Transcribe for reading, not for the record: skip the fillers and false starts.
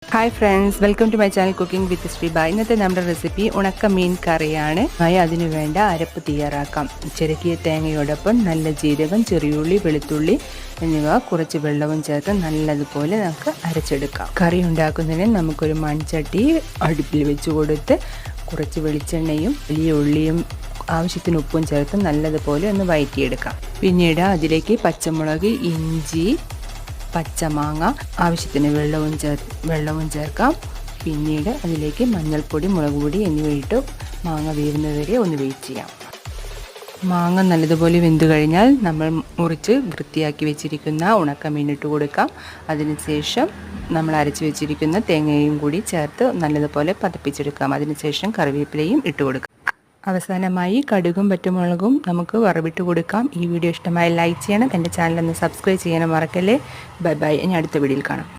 Hi friends, welcome to my channel cooking with Sreeba. ഇന്നത്തെ നമ്മുടെ recipe ഉണക്കമീൻ കറിയാണ്. അതിനു വേണ്ട അരപ്പ് തയ്യാറാക്കാം. ചിരകിയ തേങ്ങയോടൊപ്പം നല്ല ജീരകം, ചെറിയുള്ളി, വെളുത്തുള്ളി എന്നിവ കുറച്ച് വെള്ളവും ചേർത്ത് നല്ലതുപോലെ നമുക്ക് അരച്ചെടുക്കാം. കറി ഉണ്ടാക്കുന്നതിന് നമുക്കൊരു മൺചട്ടി അടുപ്പിൽ വെച്ച് കൊടുത്ത് കുറച്ച് വെളിച്ചെണ്ണയും വലിയ ഉള്ളിയും ആവശ്യത്തിന് ഉപ്പും ചേർത്ത് നല്ലതുപോലെ ഒന്ന് വഴറ്റിയെടുക്കാം. പിന്നീട് അതിലേക്ക് പച്ചമുളക്, ഇഞ്ചി, പച്ചമാങ്ങ, ആവശ്യത്തിന് വെള്ളവും ചേർക്കാം. പിന്നീട് അതിലേക്ക് മഞ്ഞൾപ്പൊടി, മുളക് പൊടി എന്നിവ ഇട്ട് മാങ്ങ വേവുന്നതുവരെ ഒന്ന് വെയിറ്റ് ചെയ്യാം. മാങ്ങ നല്ലതുപോലെ വെന്ത് കഴിഞ്ഞാൽ നമ്മൾ മുറിച്ച് വൃത്തിയാക്കി വെച്ചിരിക്കുന്ന ഉണക്കമീൻ ഇട്ട് കൊടുക്കാം. അതിനുശേഷം നമ്മൾ അരച്ച് വെച്ചിരിക്കുന്ന തേങ്ങയും കൂടി ചേർത്ത് നല്ലതുപോലെ പതപ്പിച്ചെടുക്കാം. അതിനുശേഷം കറിവേപ്പിലയും ഇട്ട് കൊടുക്കാം. അവസാനമായി കടുകും പച്ചമുളകും നമുക്ക് വറവിട്ട് കൊടുക്കാം. ഈ വീഡിയോ ഇഷ്ടമായി ലൈക്ക് ചെയ്യണം. എൻ്റെ ചാനൽ ഒന്ന് സബ്സ്ക്രൈബ് ചെയ്യാനും മറക്കല്ലേ. Bye bye. ഇനി അടുത്ത വീഡിയോയിൽ കാണാം.